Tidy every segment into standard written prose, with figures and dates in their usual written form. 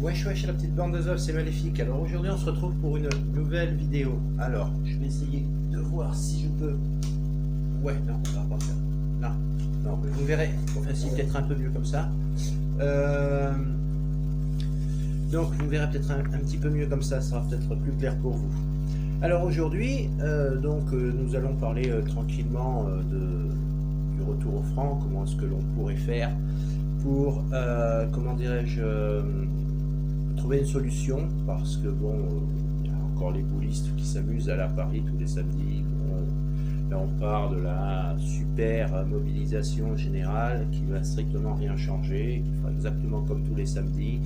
Wesh wesh la petite bande de zob, c'est Maléfique. Alors aujourd'hui on se retrouve pour une nouvelle vidéo. Alors je vais essayer de voir si je peux... Ouais non on va pas faire. Non mais vous verrez. Enfin si peut-être un peu mieux comme ça. Donc vous verrez peut-être un petit peu mieux comme ça sera peut-être plus clair pour vous. Alors aujourd'hui nous allons parler tranquillement du retour au franc. Comment est-ce que l'on pourrait faire pour comment dirais-je trouver une solution, parce que bon, il y a encore les boulistes qui s'amusent à la Paris tous les samedis. Bon, là on part de la super mobilisation générale qui va strictement rien changer, qui fera exactement comme tous les samedis,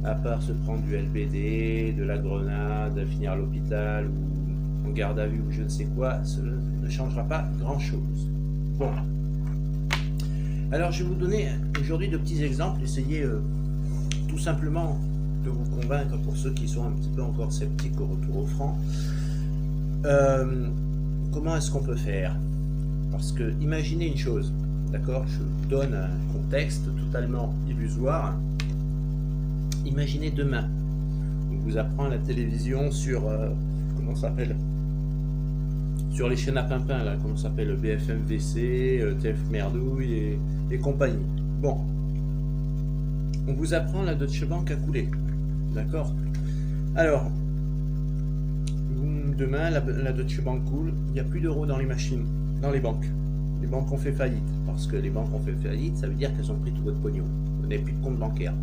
à part se prendre du LBD, de la grenade, finir à l'hôpital ou en garde à vue ou je ne sais quoi. Cela ne changera pas grand chose. Bon, alors je vais vous donner aujourd'hui de petits exemples, essayez tout simplement de vous convaincre, pour ceux qui sont un petit peu encore sceptiques au retour au franc. Comment est-ce qu'on peut faire? Parce que imaginez une chose, d'accord, je vous donne un contexte totalement illusoire. Imaginez demain, on vous apprend à la télévision sur comment ça s'appelle, sur les chaînes à pimpin là, comment ça s'appelle, BFM VC, TF Merdouille et compagnie. Bon, on vous apprend la Deutsche Bank à couler, d'accord? Alors, demain, la Deutsche Bank coule, il n'y a plus d'euros dans les machines, dans les banques. Les banques ont fait faillite, parce que les banques ont fait faillite, ça veut dire qu'elles ont pris tout votre pognon. Vous n'avez plus de compte bancaire.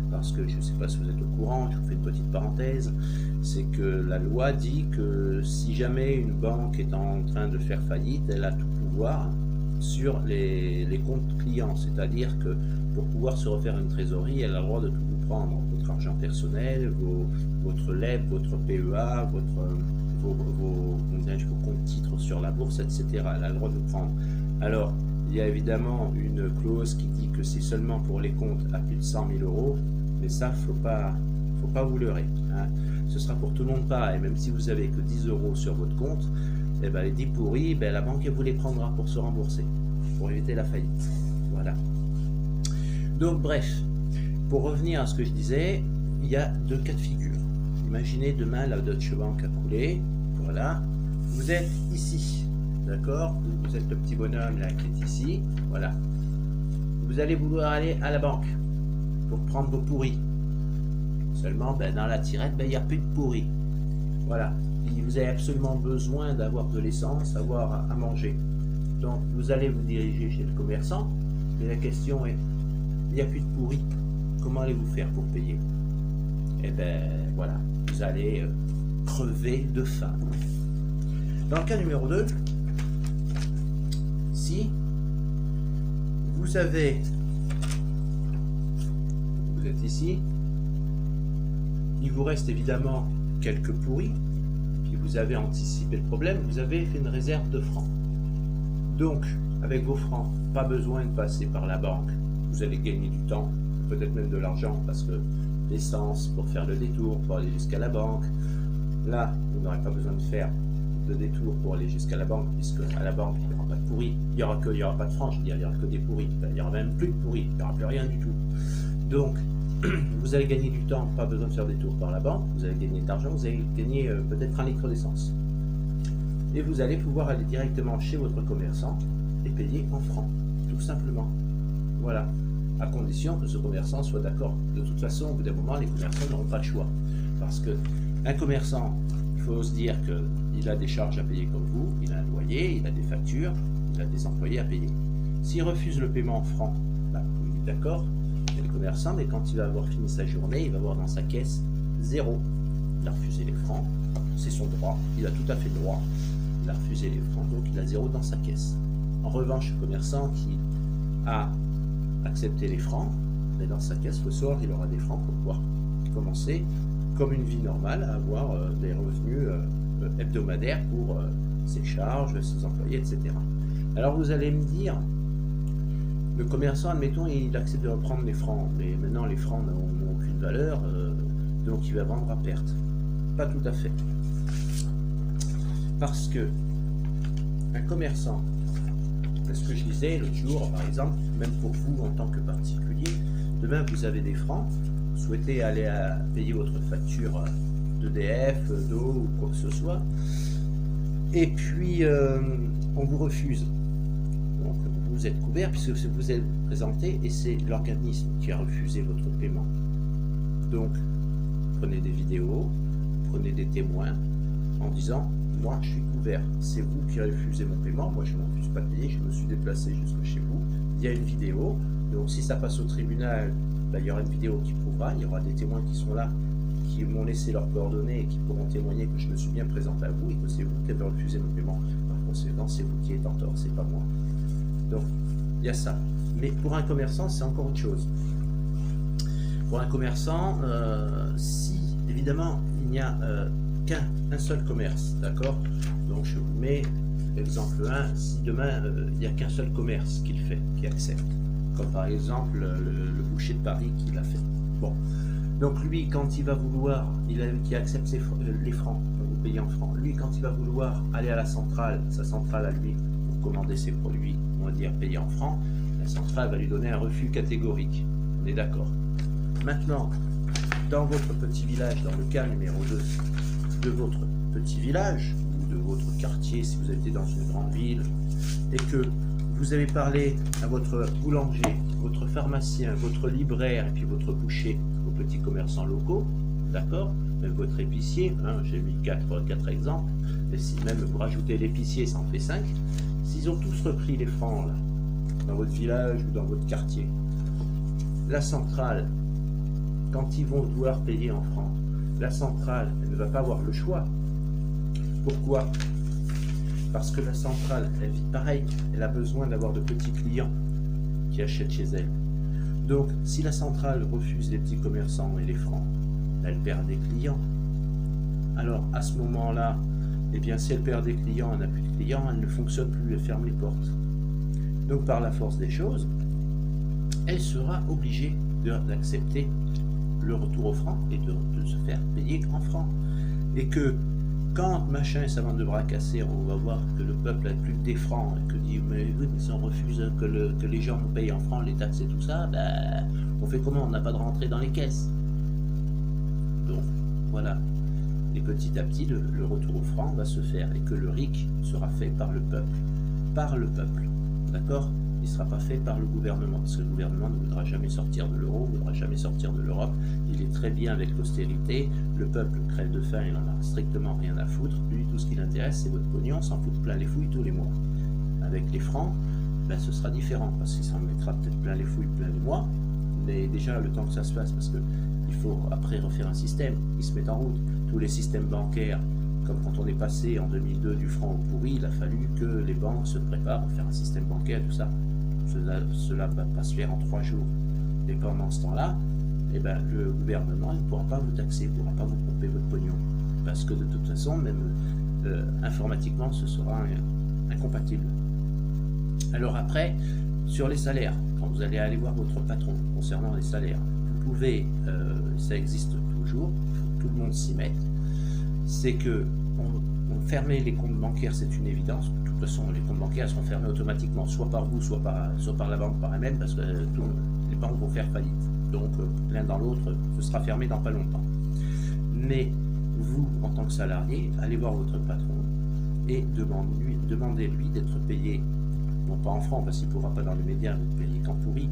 Parce que, je ne sais pas si vous êtes au courant, je vous fais une petite parenthèse, c'est que la loi dit que si jamais une banque est en train de faire faillite, elle a tout pouvoir sur les comptes clients, c'est-à-dire que pour pouvoir se refaire une trésorerie, elle a le droit de tout vous prendre, votre argent personnel, votre LEB, votre PEA, vos comptes titres sur la bourse, etc. Elle a le droit de vous prendre. Alors, il y a évidemment une clause qui dit que c'est seulement pour les comptes à plus de 100 000 euros, mais ça, faut pas vous leurrer. Hein. Ce sera pour tout le monde pareil, même si vous avez que 10 euros sur votre compte, eh ben, les 10 pourris, ben, la banque vous les prendra pour se rembourser, pour éviter la faillite. Voilà. Donc bref, pour revenir à ce que je disais, il y a deux cas de figure. Imaginez demain la Deutsche Bank a coulé, voilà, vous êtes ici, d'accord, vous êtes le petit bonhomme là qui est ici, voilà. Vous allez vouloir aller à la banque pour prendre vos pourris. Seulement, ben, dans la tirette, ben, il n'y a plus de pourris. Voilà. Et vous avez absolument besoin d'avoir de l'essence, d'avoir à manger. Donc, vous allez vous diriger chez le commerçant, mais la question est, il n'y a plus de pourris. Comment allez-vous faire pour payer? Eh ben, voilà. Vous allez crever de faim. Dans le cas numéro 2, si vous avez... Vous êtes ici, il vous reste évidemment quelques pourris, puis vous avez anticipé le problème, vous avez fait une réserve de francs. Donc, avec vos francs, pas besoin de passer par la banque, vous allez gagner du temps, peut-être même de l'argent, parce que l'essence pour faire le détour, pour aller jusqu'à la banque, là, vous n'aurez pas besoin de faire de détour pour aller jusqu'à la banque, puisque à la banque, il n'y aura pas de pourris, il n'y aura pas de francs, je veux dire, il n'y aura que des pourris, il n'y aura même plus de pourris, il n'y aura plus rien du tout. Donc, vous allez gagner du temps, pas besoin de faire des tours par la banque, vous allez gagner de l'argent, vous allez gagner peut-être 1 litre d'essence. Et vous allez pouvoir aller directement chez votre commerçant et payer en francs, tout simplement. Voilà, à condition que ce commerçant soit d'accord. De toute façon, au bout d'un moment, les commerçants n'auront pas le choix. Parce qu'un commerçant, il faut se dire qu'il a des charges à payer comme vous, il a un loyer, il a des factures, il a des employés à payer. S'il refuse le paiement en francs, bah, vous dites d'accord, le commerçant, mais quand il va avoir fini sa journée, il va avoir dans sa caisse 0. Il a refusé les francs, c'est son droit, il a tout à fait le droit. Il a refusé les francs, donc il a 0 dans sa caisse. En revanche, le commerçant qui a accepté les francs, mais dans sa caisse, le soir, il aura des francs pour pouvoir commencer, comme une vie normale, à avoir des revenus hebdomadaires pour ses charges, ses employés, etc. Alors vous allez me dire, le commerçant, admettons, il accepte de reprendre les francs, mais maintenant les francs n'ont aucune valeur, donc il va vendre à perte. Pas tout à fait. Parce que un commerçant, c'est ce que je disais l'autre jour, par exemple, même pour vous en tant que particulier, demain vous avez des francs, souhaitez aller payer votre facture d'EDF, d'eau ou quoi que ce soit, et puis on vous refuse. Donc vous êtes couvert puisque vous êtes présenté et c'est l'organisme qui a refusé votre paiement. Donc prenez des vidéos, prenez des témoins en disant moi je suis couvert, c'est vous qui refusez mon paiement, moi je ne refuse pas de payer, je me suis déplacé jusque chez vous, il y a une vidéo, donc si ça passe au tribunal, ben, il y aura une vidéo qui prouvera, il y aura des témoins qui sont là, qui m'ont laissé leurs coordonnées et qui pourront témoigner que je me suis bien présenté à vous et que c'est vous qui avez refusé mon paiement. Par conséquent, c'est vous qui êtes en tort, c'est pas moi. Donc, il y a ça. Mais pour un commerçant, c'est encore autre chose. Pour un commerçant, si évidemment il n'y a qu'un seul commerce, d'accord? Donc je vous mets exemple 1, si demain il n'y a qu'un seul commerce qui le fait, qui accepte, comme par exemple le boucher de Paris qui l'a fait. Bon, donc lui quand il va vouloir, qui accepte les francs, donc vous payez en francs, lui quand il va vouloir aller à la centrale, sa centrale à lui, pour commander ses produits, on va dire payer en francs, la centrale va lui donner un refus catégorique, on est d'accord. Maintenant, dans votre petit village, dans le cas numéro 2 de votre petit village, ou de votre quartier, si vous êtes dans une grande ville, et que vous avez parlé à votre boulanger, votre pharmacien, votre libraire, et puis votre boucher, aux petits commerçants locaux, d'accord, même votre épicier, hein, j'ai mis 4 exemples, et si même vous rajoutez l'épicier, ça en fait 5, s'ils ont tous repris les francs, là, dans votre village ou dans votre quartier, la centrale, quand ils vont devoir payer en francs, la centrale, elle ne va pas avoir le choix. Pourquoi? Parce que la centrale, elle vit pareil, elle a besoin d'avoir de petits clients qui achètent chez elle. Donc, si la centrale refuse les petits commerçants et les francs, elle perd des clients. Alors, à ce moment-là, eh bien, si elle perd des clients, elle n'a plus de clients, elle ne fonctionne plus, elle ferme les portes. Donc, par la force des choses, elle sera obligée d'accepter le retour au franc et de se faire payer en francs. Et que quand machin et sa vente de bras cassés, on va voir que le peuple n'a plus que des francs et que dit mais oui, mais si on refuse que les gens nous payent en francs, les taxes et tout ça, ben, on fait comment? On n'a pas de rentrée dans les caisses. Donc voilà. Et petit à petit, le retour au franc va se faire et que le RIC sera fait par le peuple. Par le peuple. D'accord? Il ne sera pas fait par le gouvernement, parce que le gouvernement ne voudra jamais sortir de l'euro, ne voudra jamais sortir de l'Europe. Il est très bien avec l'austérité, le peuple crève de faim, il n'en a strictement rien à foutre. Lui, tout ce qui l'intéresse, c'est votre pognon, s'en fout plein les fouilles tous les mois. Avec les francs, ben, ce sera différent, parce qu'il s'en mettra peut-être plein les fouilles plein les mois, mais déjà le temps que ça se fasse, parce qu'il faut après refaire un système, il se met en route. Tous les systèmes bancaires, comme quand on est passé en 2002 du franc au pourri, il a fallu que les banques se préparent à faire un système bancaire, tout ça. Cela va pas se faire en 3 jours. Et pendant ce temps-là, eh ben, le gouvernement ne pourra pas vous taxer, ne pourra pas vous pomper votre pognon. Parce que de toute façon, même informatiquement, ce sera incompatible. Alors après, sur les salaires, quand vous allez aller voir votre patron concernant les salaires, vous pouvez, ça existe toujours, il faut que tout le monde s'y mette, c'est que fermer les comptes bancaires, c'est une évidence. De toute façon, les comptes bancaires seront fermés automatiquement, soit par vous, soit par la banque par elle-même, parce que les banques vont faire faillite. Donc, l'un dans l'autre, ce sera fermé dans pas longtemps. Mais vous, en tant que salarié, allez voir votre patron et demandez-lui d'être payé, non pas en francs, parce qu'il ne pourra pas dans les médias vous payer qu'en pourri,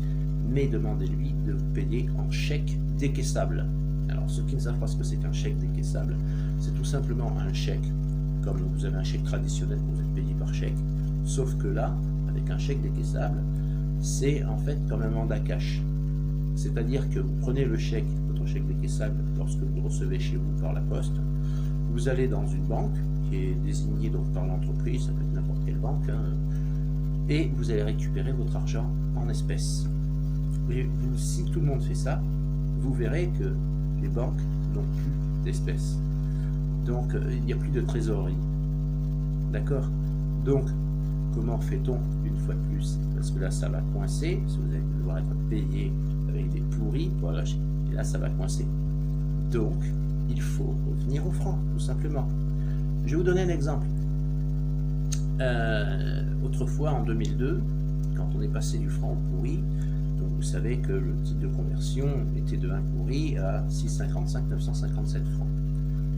mais demandez-lui de vous payer en chèque décaissable. Alors, ceux qui ne savent pas ce que c'est qu'un chèque décaissable, c'est tout simplement un chèque, comme vous avez un chèque traditionnel que vous êtes payé par chèque, sauf que là, avec un chèque décaissable, c'est en fait comme un mandat cash. C'est-à-dire que vous prenez le chèque, votre chèque décaissable, lorsque vous le recevez chez vous par la poste, vous allez dans une banque qui est désignée donc par l'entreprise, ça peut être n'importe quelle banque, hein, et vous allez récupérer votre argent en espèces. Et si tout le monde fait ça, vous verrez que les banques n'ont plus d'espèces. Donc, il n'y a plus de trésorerie. D'accord? Donc, comment fait-on une fois de plus? Parce que là, ça va coincer. Parce que vous allez devoir être payé avec des pourris. Voilà, et là, ça va coincer. Donc, il faut revenir au franc, tout simplement. Je vais vous donner un exemple. Autrefois, en 2002, quand on est passé du franc au pourri, donc vous savez que le titre de conversion était de 1 pourri à 6,55 957 francs.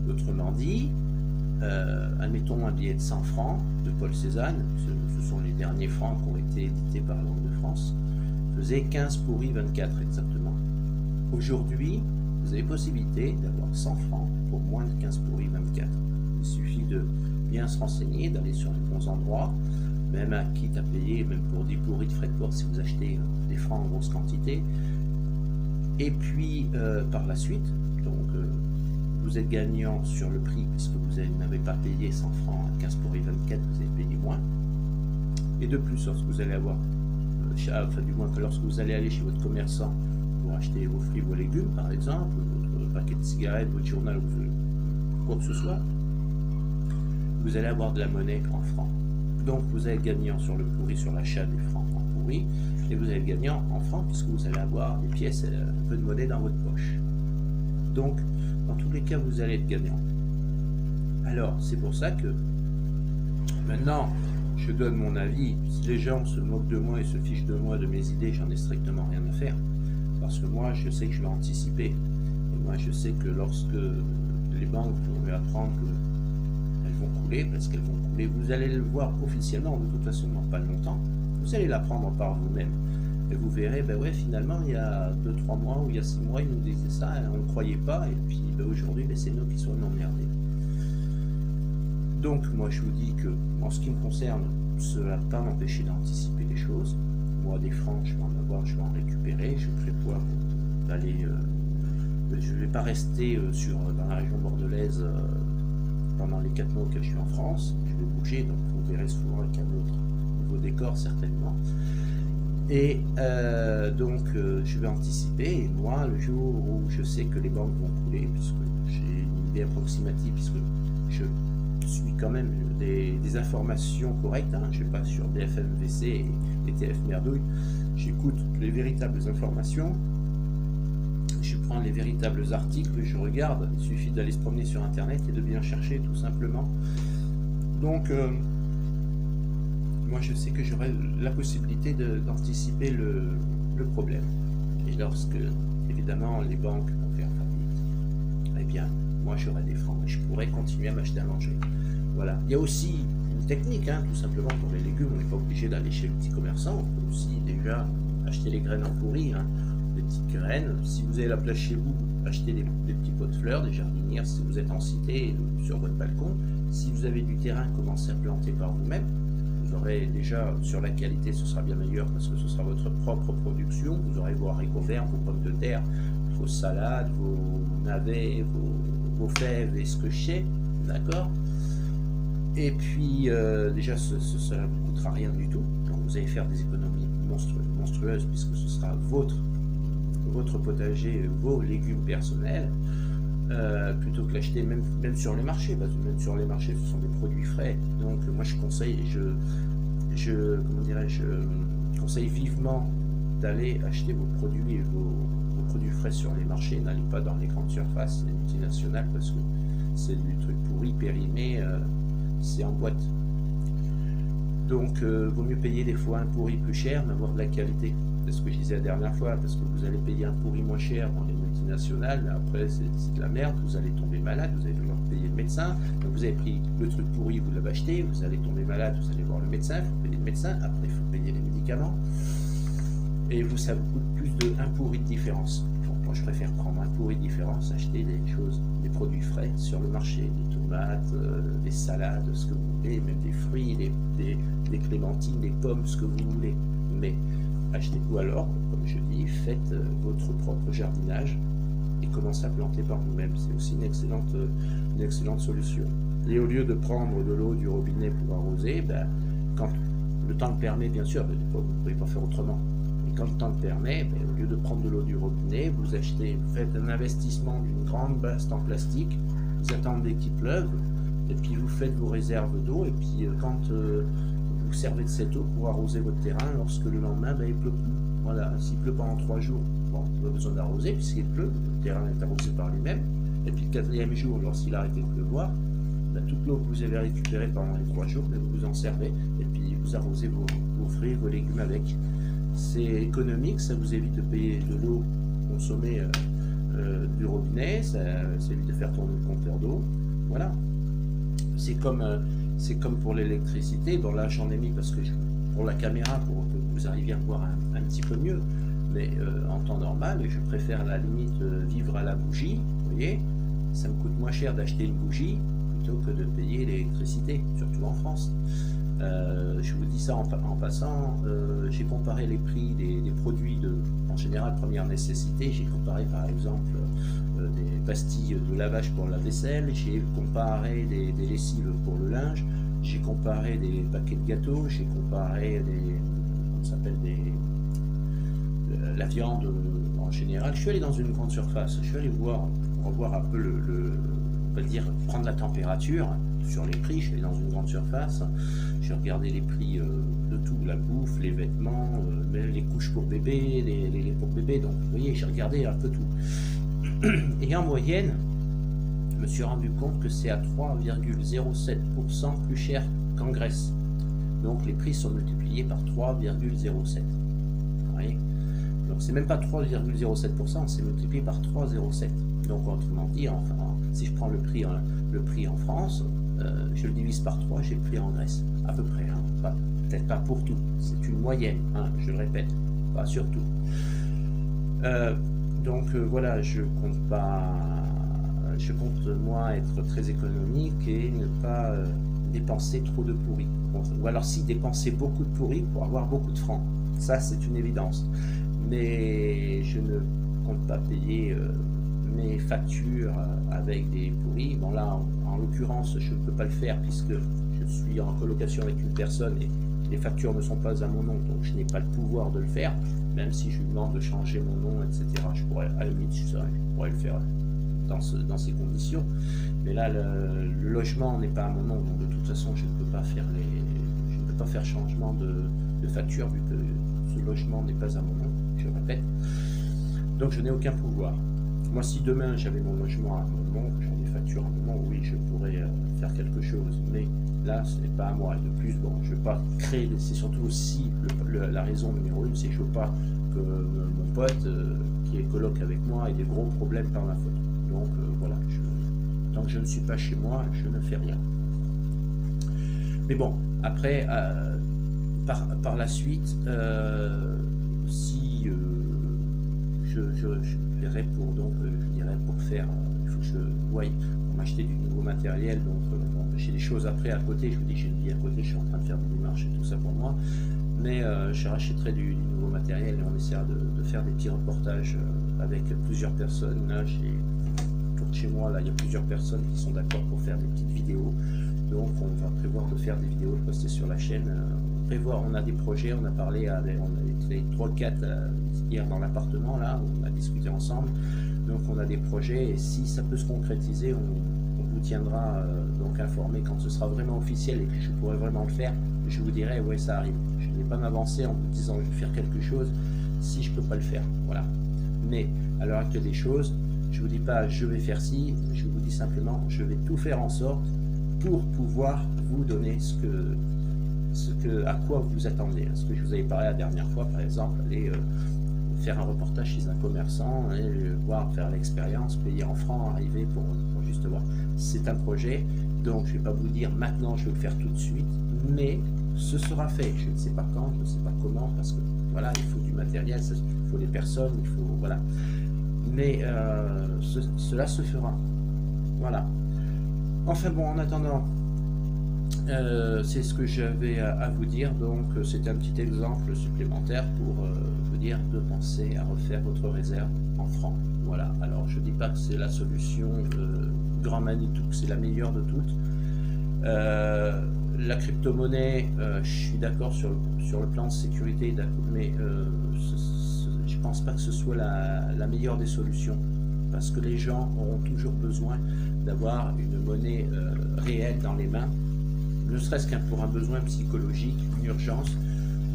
Autrement dit, admettons un billet de 100 francs de Paul Cézanne, ce sont les derniers francs qui ont été édités par la Banque de France, faisait 15 pourris 24 exactement. Aujourd'hui, vous avez possibilité d'avoir 100 francs pour moins de 15 pourris 24. Il suffit de bien se renseigner, d'aller sur les bons endroits, même à quitte à payer, même pour 10 pourris de frais de port si vous achetez des francs en grosse quantité. Et puis par la suite, donc vous êtes gagnant sur le prix puisque vous n'avez pas payé 100 francs à 15 pourris 24, vous avez payé moins. Et de plus, lorsque vous allez avoir, enfin du moins que lorsque vous allez aller chez votre commerçant pour acheter vos fruits, vos légumes par exemple, votre paquet de cigarettes, votre journal ou quoi que ce soit, vous allez avoir de la monnaie en francs. Donc vous allez gagnant sur le pourri, sur l'achat des francs en pourri, et vous allez gagnant en francs puisque vous allez avoir des pièces, un peu de monnaie dans votre poche. Donc dans tous les cas vous allez être gagnant. Alors c'est pour ça que maintenant je donne mon avis. Si les gens se moquent de moi et se fichent de moi, de mes idées, j'en ai strictement rien à faire. Parce que moi je sais que je vais anticiper. Et moi je sais que lorsque les banques vont apprendre que vont couler, parce qu'elles vont couler, vous allez le voir officiellement de toute façon dans pas longtemps, vous allez l'apprendre par vous-même et vous verrez, ben ouais, finalement il y a 2-3 mois ou il y a 6 mois ils nous disaient ça et on ne croyait pas, et puis ben, aujourd'hui ben, c'est nous qui sommes emmerdés. Donc moi je vous dis que en ce qui me concerne, cela ne va pas m'empêcher d'anticiper les choses. Moi des francs je vais en avoir, je vais en récupérer, je prévois d'aller je ne vais pas rester dans la région bordelaise pendant les 4 mois que je suis en France. Je vais bouger, donc vous verrez souvent avec un autre nouveau décor certainement. Et donc je vais anticiper, et moi le jour où je sais que les banques vont couler, puisque j'ai une idée approximative, puisque je suis quand même des informations correctes, hein, je ne vais pas sur BFM-VC et TF Merdouille, j'écoute les véritables informations, je prends les véritables articles, je regarde, il suffit d'aller se promener sur internet et de bien chercher tout simplement. Donc moi je sais que j'aurai la possibilité d'anticiper le problème. Et lorsque évidemment les banques vont faire faillite, eh bien moi j'aurai des francs et je pourrai continuer à m'acheter à manger. Voilà. Il y a aussi une technique, hein, tout simplement pour les légumes, on n'est pas obligé d'aller chez le petit commerçant, on peut aussi déjà acheter les graines en pourri, hein. Des petites graines. Si vous avez la place chez vous, achetez des petits pots de fleurs, des jardinières si vous êtes en cité sur votre balcon. Si vous avez du terrain, commencez à planter par vous-même. Vous aurez déjà, sur la qualité, ce sera bien meilleur parce que ce sera votre propre production. Vous aurez vos haricots verts, vos pommes de terre, vos salades, vos navets, vos fèves et ce que je sais, d'accord. Et puis, déjà, ça ne vous coûtera rien du tout. Donc, vous allez faire des économies monstrueuses puisque ce sera votre potager, vos légumes personnels, plutôt que l'acheter même sur les marchés, parce que même sur les marchés ce sont des produits frais. Donc moi je conseille, je conseille vivement d'aller acheter vos produits et vos produits frais sur les marchés. N'allez pas dans les grandes surfaces, les multinationales, parce que c'est du truc pourri, périmé, c'est en boîte. Donc vaut mieux payer des fois un pourri plus cher mais avoir de la qualité. C'est ce que je disais la dernière fois, parce que vous allez payer un pourri moins cher dans les multinationales, mais après c'est de la merde, vous allez tomber malade, vous allez devoir payer le médecin. Donc vous avez pris le truc pourri, vous l'avez acheté, vous allez tomber malade, vous allez voir le médecin, il faut payer le médecin, après il faut payer les médicaments. Et vous, ça vous coûte plus d'un pourri de différence. Donc moi je préfère prendre un pourri de différence, acheter des produits frais sur le marché, des tomates, des salades, ce que vous voulez, même des fruits, des clémentines, des pommes, ce que vous voulez. Mais achetez, ou alors, comme je dis, faites votre propre jardinage et commencez à planter par vous-même. C'est aussi une excellente solution. Et au lieu de prendre de l'eau du robinet pour arroser, ben, quand le temps le permet, bien sûr, vous ne pouvez pas faire autrement. Et quand le temps le permet, ben, au lieu de prendre de l'eau du robinet, vous faites un investissement d'une grande baste en plastique, vous attendez qu'il pleuve, et puis vous faites vos réserves d'eau, et puis quand vous servez de cette eau pour arroser votre terrain lorsque le lendemain ben, il pleut plus. Voilà, s'il pleut pendant 3 jours, bon, vous n'avez pas besoin d'arroser puisqu'il pleut, le terrain est arrosé par lui-même. Et puis le 4e jour, lorsqu'il arrête de pleuvoir, ben, toute l'eau que vous avez récupérée pendant les 3 jours, ben, vous vous en servez et puis vous arrosez vos fruits, vos légumes avec. c'est économique, ça vous évite de payer de l'eau consommée du robinet, ça évite de faire tourner le compteur d'eau. Voilà. C'est comme pour l'électricité. Bon, là, j'en ai mis parce que pour la caméra, pour que vous arriviez à voir un petit peu mieux. Mais en temps normal, je préfère à la limite vivre à la bougie. Vous voyez, ça me coûte moins cher d'acheter une bougie plutôt que de payer l'électricité, surtout en France. Je vous dis ça en passant, j'ai comparé les prix des produits en général première nécessité. J'ai comparé par exemple des pastilles de lavage pour la vaisselle, j'ai comparé des lessives pour le linge, j'ai comparé des paquets de gâteaux, j'ai comparé la viande en général. Je suis allé dans une grande surface, je suis allé voir un peu on va dire, prendre la température sur les prix. Je suis allé dans une grande surface, j'ai regardé les prix de tout, la bouffe, les vêtements, les couches pour bébé, les laits pour bébé, donc vous voyez, j'ai regardé un peu tout. Et en moyenne, je me suis rendu compte que c'est à 3,07% plus cher qu'en Grèce. Donc les prix sont multipliés par 3,07. Vous voyez, donc c'est même pas 3,07%, c'est multiplié par 3,07. Donc autrement dit, enfin, si je prends le prix en France, je le divise par 3, j'ai le prix en Grèce, à peu près, hein. Peut-être pas pour tout, c'est une moyenne, hein, je le répète, pas sur tout. Donc voilà, je compte moi être très économique et ne pas dépenser trop de pourri. Ou alors si dépenser beaucoup de pourri pour avoir beaucoup de francs, ça c'est une évidence. Mais je ne compte pas payer mes factures avec des pourris. Bon là, en l'occurrence, je ne peux pas le faire puisque je suis en colocation avec une personne et les factures ne sont pas à mon nom, donc je n'ai pas le pouvoir de le faire, même si je lui demande de changer mon nom, etc. Je pourrais, à la limite, je pourrais le faire dans ces conditions. Mais là, le logement n'est pas à mon nom, donc de toute façon, je ne peux pas faire changement de facture vu que ce logement n'est pas à mon nom, je répète. Donc je n'ai aucun pouvoir. Moi, si demain j'avais mon logement à mon nom, j'en ai facture à mon nom, oui, je pourrais faire quelque chose. Mais là, ce n'est pas à moi. Et de plus, bon, je ne veux pas créer. C'est surtout aussi la raison numéro 1, c'est que je ne veux pas que mon pote qui est coloc avec moi ait des gros problèmes par ma faute. Donc voilà, tant que je ne suis pas chez moi, je ne fais rien. Mais bon, après, par la suite, si je verrai pour faire, il faut que je voie pour m'acheter du nouveau matériel, donc bon, j'ai des choses après à côté, je vous dis que j'ai une vie à côté, je suis en train de faire des démarches et tout ça pour moi, mais je rachèterai du nouveau matériel et on essaiera de faire des petits reportages avec plusieurs personnes. Là, autour de chez moi, là, il y a plusieurs personnes qui sont d'accord pour faire des petites vidéos, donc on va prévoir de faire des vidéos, de poster sur la chaîne. On a des projets, on a parlé, on a été 3-4 hier dans l'appartement, là, on a discuté ensemble, donc on a des projets, et si ça peut se concrétiser, on vous tiendra donc informé quand ce sera vraiment officiel et que je pourrai vraiment le faire, je vous dirai, ouais, ça arrive. Je ne vais pas m'avancer en vous disant je vais faire quelque chose si je ne peux pas le faire, voilà. Mais à l'heure actuelle des choses, je ne vous dis pas je vais faire ci, je vous dis simplement je vais tout faire en sorte pour pouvoir vous donner à quoi vous vous attendez. Ce que je vous avais parlé la dernière fois, par exemple, aller faire un reportage chez un commerçant, faire l'expérience, payer en francs, arriver pour juste voir. C'est un projet, donc je ne vais pas vous dire maintenant je vais le faire tout de suite, mais ce sera fait. Je ne sais pas quand, je ne sais pas comment, parce que voilà, il faut du matériel, il faut des personnes, il faut voilà. Mais cela se fera. Voilà. Enfin bon, en attendant, c'est ce que j'avais à vous dire, donc c'est un petit exemple supplémentaire pour vous dire de penser à refaire votre réserve en francs. Voilà, alors je ne dis pas que c'est la solution grand Manitou, que c'est la meilleure de toutes. La crypto-monnaie, je suis d'accord sur le plan de sécurité, mais je ne pense pas que ce soit la meilleure des solutions, parce que les gens auront toujours besoin d'avoir une monnaie réelle dans les mains, ne serait-ce qu'un pour un besoin psychologique, une urgence.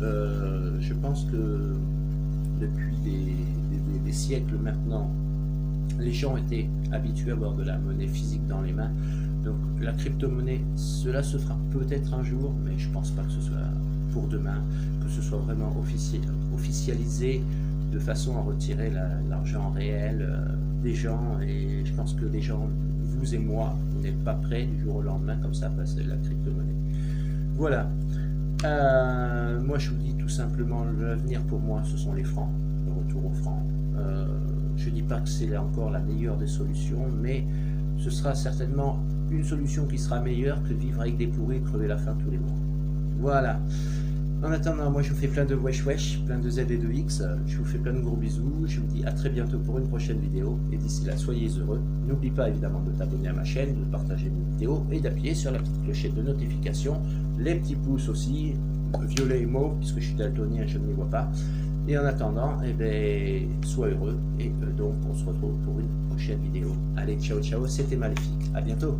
Je pense que depuis des siècles maintenant, les gens étaient habitués à avoir de la monnaie physique dans les mains. Donc la crypto-monnaie, cela se fera peut-être un jour, mais je pense pas que ce soit pour demain, que ce soit vraiment officialisé de façon à retirer l'argent réel des gens. Et je pense que les gens, vous et moi, vous n'êtes pas prêts du jour au lendemain comme ça à passer la crypto-monnaie. Voilà. Moi je vous dis tout simplement, l'avenir pour moi ce sont les francs, le retour aux francs. Je dis pas que c'est encore la meilleure des solutions, mais ce sera certainement une solution qui sera meilleure que de vivre avec des pourris et crever la faim tous les mois. Voilà. En attendant, moi je vous fais plein de wesh, plein de Z et de X, je vous fais plein de gros bisous, je vous dis à très bientôt pour une prochaine vidéo, et d'ici là, soyez heureux. N'oublie pas évidemment de t'abonner à ma chaîne, de partager mes vidéos, et d'appuyer sur la petite clochette de notification, les petits pouces aussi, violet et mauve, puisque je suis daltonien, je ne les vois pas. Et en attendant, eh ben, sois heureux, et donc on se retrouve pour une prochaine vidéo. Allez, ciao, c'était Maléfique, à bientôt.